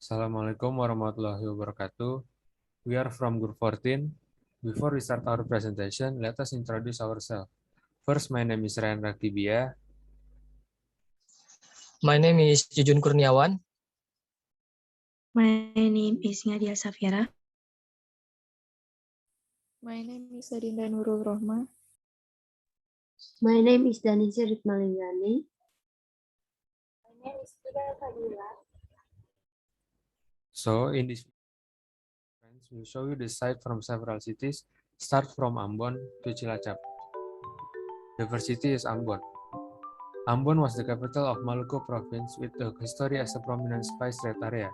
Assalamualaikum warahmatullahi wabarakatuh. We are from Group 14. Before we start our presentation, let us introduce ourselves. First, my name is Ryan Rakibia. My name is Jujun Kurniawan. My name is Nadia Safira. My name is Adinda Nurul Rohma. My name is Danisha Ritmalingani. My name is Ida Fadila. So, in this friends, we'll show you the site from several cities. Start from Ambon to Cilacap. The first city is Ambon. Ambon was the capital of Maluku province with a history as a prominent spice trade area,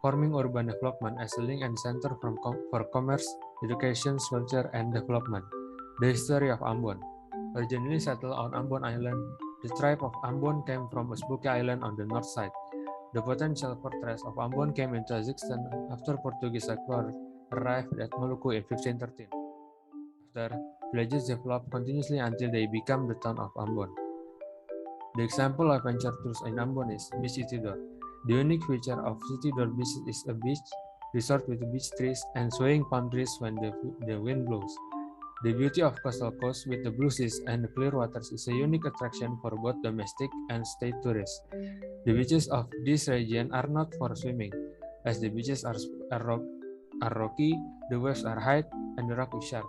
forming urban development as a link and center for commerce, education, culture, and development. The history of Ambon. Originally settled on Ambon Island, the tribe of Ambon came from Usbuki Island on the north side. The potential fortress of Ambon came into existence after Portuguese explorers arrived at Maluku in 1513. After, villages developed continuously until they became the town of Ambon. The example of venture tours in Ambon is Beach Itidor. The unique feature of Itidor Beach is a beach resort with beach trees and swaying palm trees when the wind blows. The beauty of coastal coast with the blue seas and the clear waters is a unique attraction for both domestic and state tourists. The beaches of this region are not for swimming, as the beaches are rocky, the waves are high, and the rock is sharp.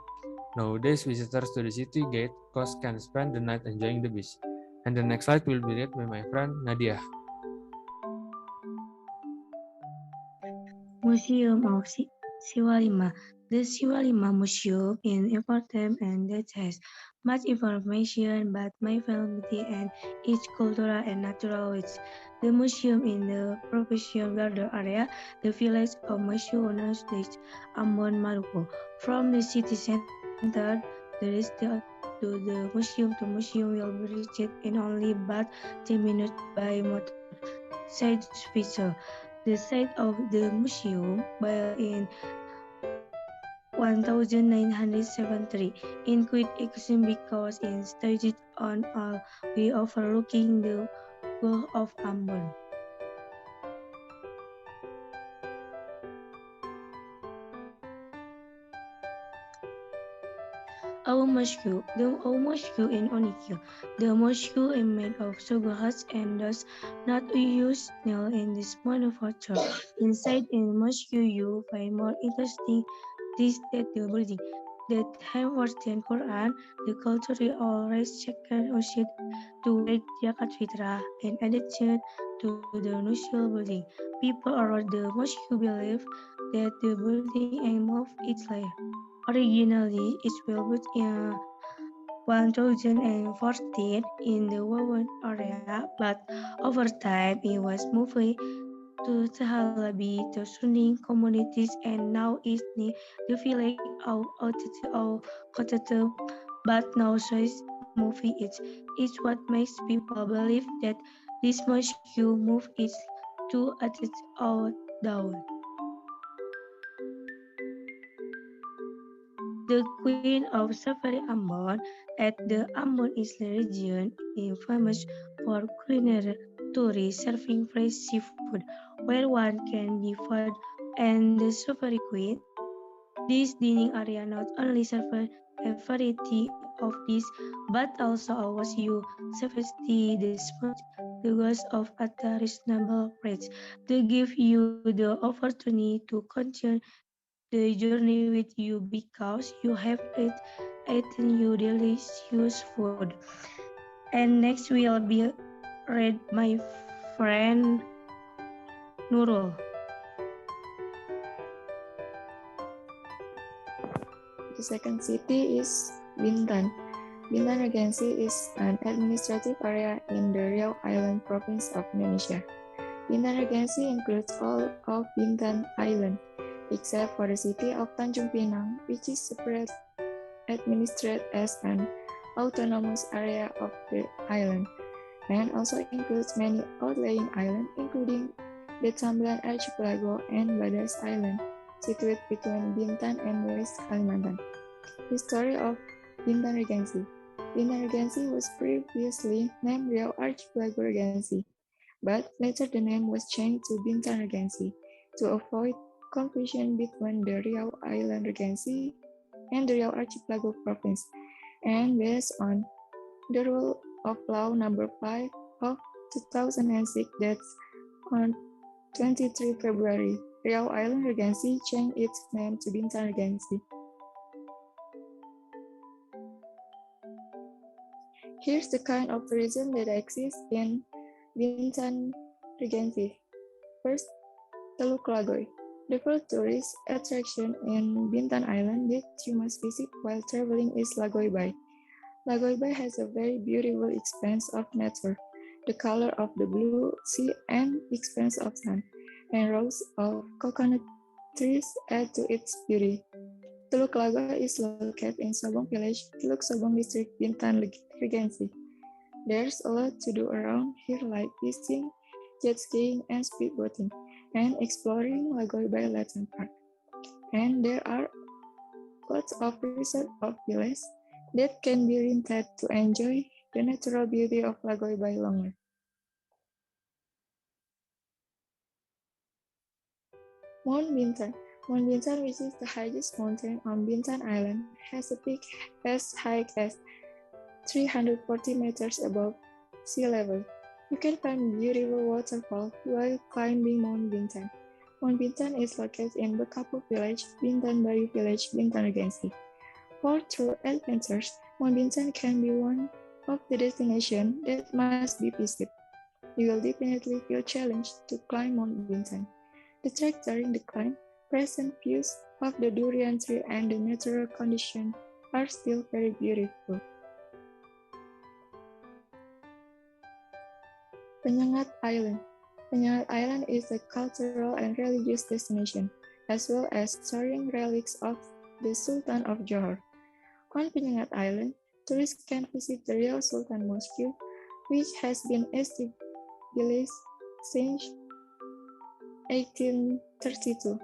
Nowadays, visitors to the city gate coast can spend the night enjoying the beach. And the next slide will be read by my friend Nadia. Museum of Siwalima. The Siwalima Museum is important and that has much information about my family and its cultural and natural roots. The museum in the Provincial Garden area, the village of Masyunas, Ambon, Maluku. From the city center, the distance to the museum will be reached in only about 10 minutes by motor, said Fisher. The site of the museum built in 1973 include exhibition because it's staged on a way overlooking the Gulf of Ambon. Our mosque in Onikyo. The mosque is made of sugar huts and does not use nail in this manufacture. Inside the mosque you find more interesting things that the building that have written Quran, the culture always second used to write Zakat Fitrah in addition to the usual building. People around the mosque believe that the building and move its layer. Originally, it was built in 1014 in the Wawan area, but over time it was moved to Tahalabi, to surrounding communities, and now is near the village of Kotatum, but no choice movie is what makes people believe that this mosque move is to attach out down. The Queen of Safari Ambon at the Ambon Island region is famous for culinary tourists serving fresh seafood, where one can be fed and the Safari Queen. This dining area not only serves a variety of dishes, but also allows you safety the smooth the cost of at a reasonable price to give you the opportunity to continue the journey with you because you have eaten your delicious food. And next will be read my friend Nurul. The second city is Bintan. Bintan Regency is an administrative area in the Riau Island province of Indonesia. Bintan Regency includes all of Bintan Island, except for the city of Tanjung Pinang, which is separate administered as an autonomous area of the island, and also includes many outlying islands, including the Tambelan Archipelago and Badas Island, situated between Bintan and West Kalimantan. History of Bintan Regency. Bintan Regency was previously named Riau Archipelago Regency. but later the name was changed to Bintan Regency to avoid confusion between the Riau Island Regency and the Riau Archipelago Province, and based on the rule of law number 5 of 2006 that's on 23 February, Riau Island Regency changed its name to Bintan Regency. Here's the kind of tourism that exists in Bintan Regency. First, Teluk Lagoy. The first tourist attraction in Bintan Island that you must visit while traveling is Lagoy Bay. Lagoy Bay has a very beautiful expanse of nature, the color of the blue sea and expanse of sun, and rows of coconut trees add to its beauty. Teluk Lagoy is located in Sobong Village, Teluk Sobong District, Bintan Regency. There's a lot to do around here like fishing, jet skiing, and speedboating, and exploring Lagoy Bay Lagoon Park. And there are lots of resort of villas that can be rented to enjoy the natural beauty of Lagoy Bay longer. Mount Bintan. Mount Bintan, which is the highest mountain on Bintan Island, has a peak as high as 340 meters above sea level. You can find beautiful waterfalls while climbing Mount Bintan. Mount Bintan is located in Bekapuk Village, Bintan Bayu Village, Bintan Regency. For true adventures, Mount Bintan can be one of the destinations that must be visited. You will definitely feel challenged to climb Mount Bintan. The trek during the climb, present views of the durian tree and the natural conditions are still very beautiful. Penyengat Island. Penyengat Island is a cultural and religious destination, as well as storing relics of the Sultan of Johor. On Penyengat Island, tourists can visit the Riau Sultan Mosque, which has been established since 1832,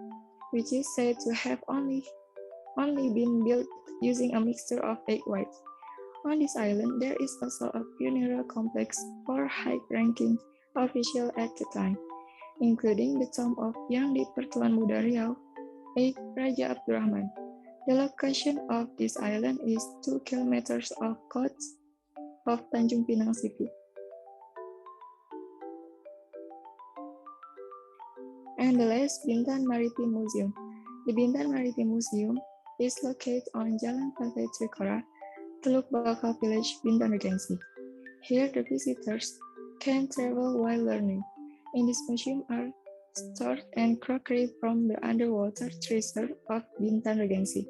which is said to have only been built using a mixture of egg whites. On this island, there is also a funeral complex for high-ranking officials at the time, including the tomb of Yang di Pertuan Muda Riau, 8th Raja Abdurrahman. The location of this island is 2 kilometers off coast of Tanjung Pinang City. And the last, Bintan Maritime Museum. The Bintan Maritime Museum is located on Jalan Pantai Trikora, Teluk Bakau Village, Bintan Regency. Here, the visitors can travel while learning. In this museum are stored and crockery from the underwater treasure of Bintan Regency,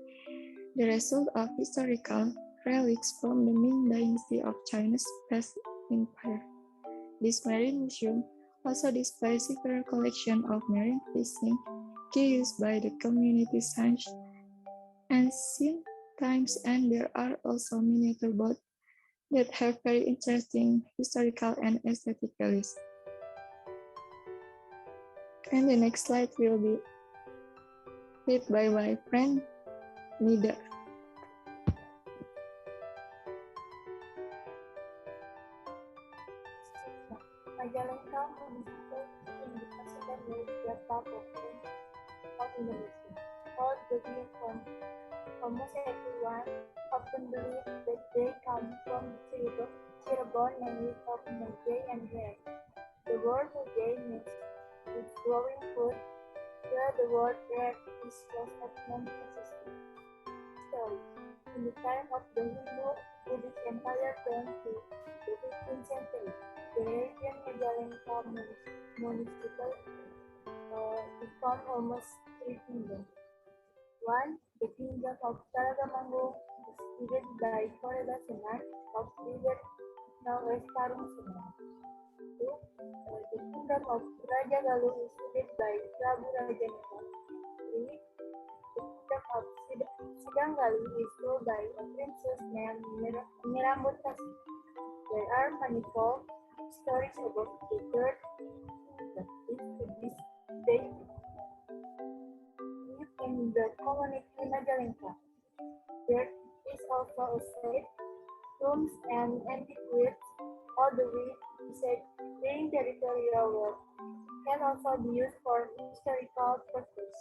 the result of historical relics from the Ming Dynasty of China's past empire. This marine museum also displays several collections of marine fishing key used by the community since ancient times, and there are also miniature boats that have very interesting historical and aesthetic values. And the next slide will be read by my friend Nida. Majalengka Municipal in the President Yogyakarta Province of Indonesia. All beginning from almost everyone often believe that they come from Cirebon and we of Mujay and Hair. The word Mujay means it's growing food, where the word Hair is lost of non-existent story. In the time of the Hindu-Buddhist Empire turned to the 15th century, the region Majalengka Municipal became almost 3 kingdoms. 1. The Kingdom of Taragamanggung was headed by Koreda Senar of River Northwest Tarung Senar. 2. The Kingdom of Raja Galuh is headed by Prabu Raja Neka. 3. The Kingdom of Sidang Galuh is ruled by a princess named Mirambut Kasih. There are manifold stories about the third kingdom to this day in the community Majalengka. There is also a site, tombs, and antiquities All the way said during territorial work can also be used for historical purposes.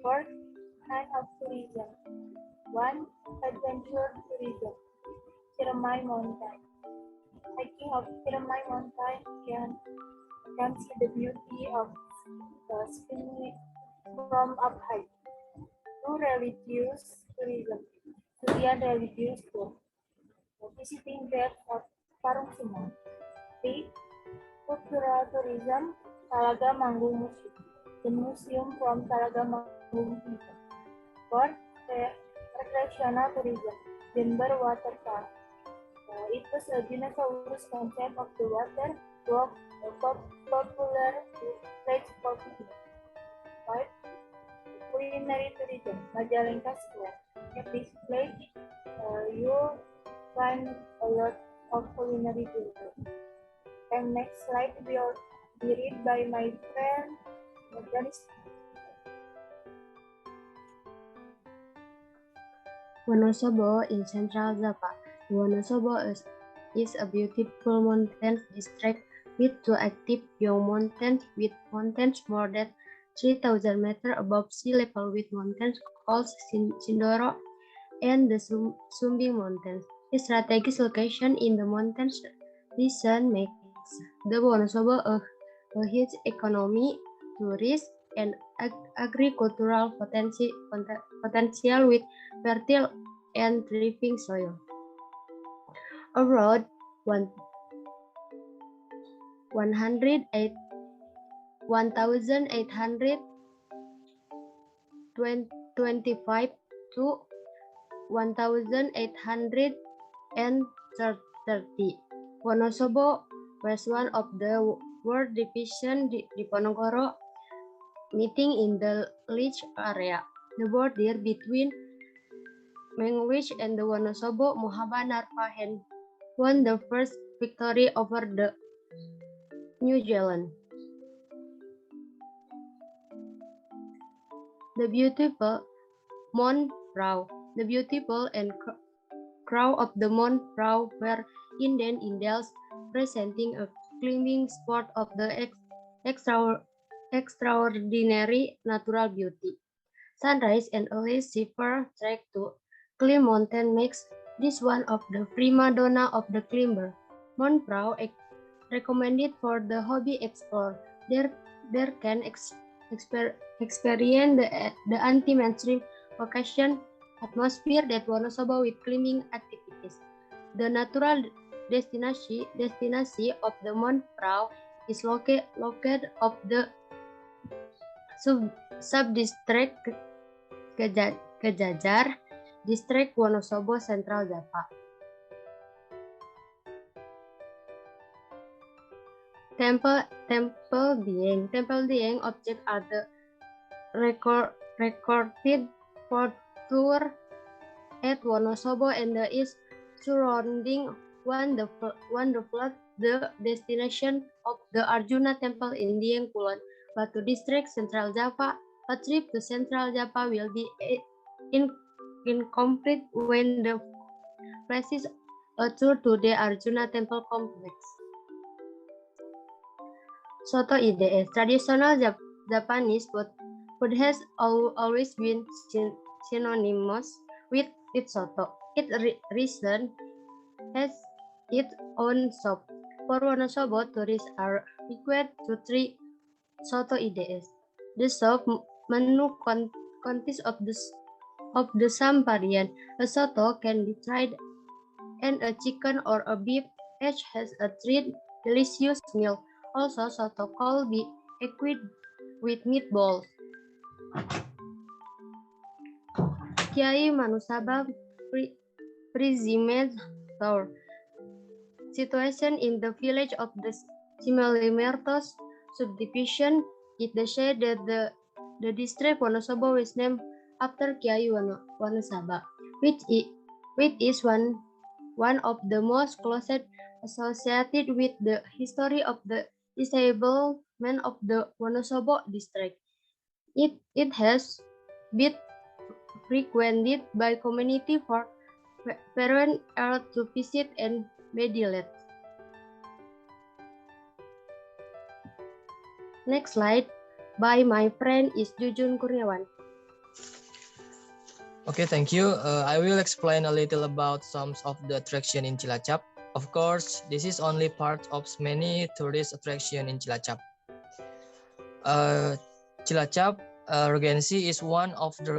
Fourth kind of tourism. 1. Adventure tourism. Ciremai Mountain. Hiking of Ciremai Mountain can see the beauty of the scenery from up high. 2. Religious tourism. Studian religious tour. Visiting graves of Parung Sungai. 3. Cultural tourism. Talaga Manggung Museum. The museum from Talaga Manggung Museum. 4. Recreational tourism. Jember Waterpark. It was a dinosaurus concept of the water walk, a popular place for picnic. 5. Culinary tourism. Majalengka Square. At this place, you'll find a lot of culinary tourism. And next slide will be read by my friend Janice. Wonosobo in Central Java. Wonosobo is a beautiful mountain district with two active young mountains with mountains more than 3,000 meters above sea level with mountains called Sindoro and the Sumbing Mountains. Its strategic location in the mountains region makes the Wonosobo a huge economy, tourist, and agricultural potential with fertile and thriving soil. Around 1,825 to 1,830. Wonosobo was one of the World Division Diponegoro meeting in the Lich area. The border between Mengwish and the Wonosobo Muhammad Narpahen won the first victory over the New Zealand. The beautiful Mount Prau. The beautiful and crown of the Mount Prau were Indian Indians, presenting a climbing sport of the extraordinary natural beauty. Sunrise and early zipper trek to climb mountain makes this one of the prima donna of the climber. Mount Prau recommended for the hobby explorer. There can experience the anti-mainstream vacation atmosphere that Wonosobo with climbing activities. The natural destination of the Mount Prau is located of the sub-district Kejajar, District Wonosobo, Central Java. Temple Dieng objects are the recorded for tour at Wonosobo and the east surrounding the destination of the Arjuna Temple in Dieng Kulon, Batu District, Central Java. A trip to Central Java will be incomplete when the places a tour to the Arjuna Temple complex. Soto IDS. Traditional Japanese food has always been synonymous with soto. Its region has its own soup. For Wonosobo, tourists are required to try Soto IDS. The soup menu consists of the some variant. A soto can be tried, and a chicken or a beef each has a treat delicious meal. Also, soto can be equipped with meatballs. Kiai Manusaba Prizimed Tower. Situation in the village of the Simelimertos subdivision, it is said that the district Wonosobo is named after Kiai Wanusaba, which is one of the most closest associated with the history of the establishment of the Wonosobo district. It has been frequented by community for foreign to visit and meditate. Next slide by my friend is Jujun Kurniawan. Okay, thank you. I will explain a little about some of the attraction in Cilacap. Of course, this is only part of many tourist attraction in Cilacap. Cilacap Regency is one of the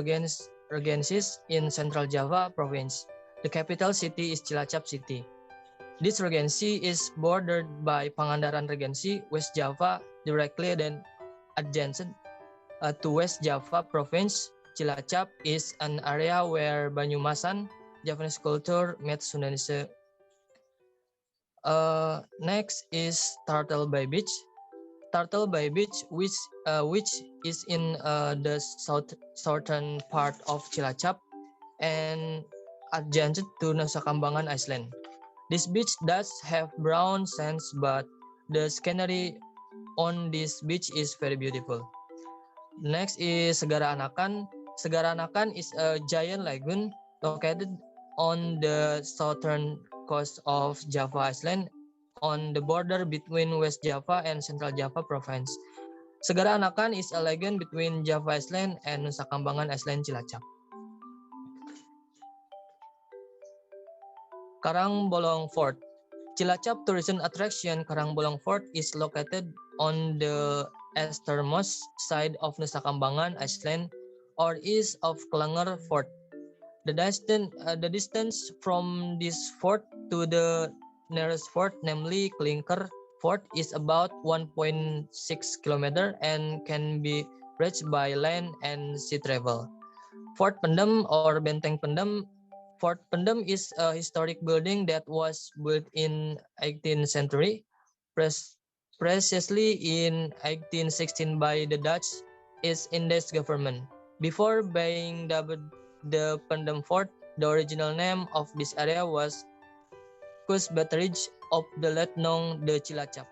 regencies in Central Java province. The capital city is Cilacap City. This regency is bordered by Pangandaran Regency, West Java, directly then adjacent to West Java province. Cilacap is an area where Banyumasan, Javanese culture met Sundanese. Next is Turtle Bay Beach. Turtle Bay Beach, which is in the southern part of Cilacap and adjacent to Nusa Kambangan Island. This beach does have brown sands, but the scenery on this beach is very beautiful. Next is Segara Anakan. Segara Anakan is a giant lagoon located on the southern coast of Java Island on the border between West Java and Central Java province. Segara Anakan is a lagoon between Java Island and Nusa Kambangan Island, Cilacap. Karangbolong Fort. Cilacap tourism attraction Karangbolong Fort is located on the easternmost side of Nusa Kambangan Island or east of Klanger Fort. The distance from this fort to the nearest fort, namely Klinker Fort, is about 1.6 km and can be reached by land and sea travel. Fort Pendem or Benteng Pendem. Fort Pendem is a historic building that was built in 18th century, precisely in 1816 by the Dutch East Indies government. Before being dubbed the Pendem Fort, the original name of this area was Kusbatridge of the late known the Cilacap.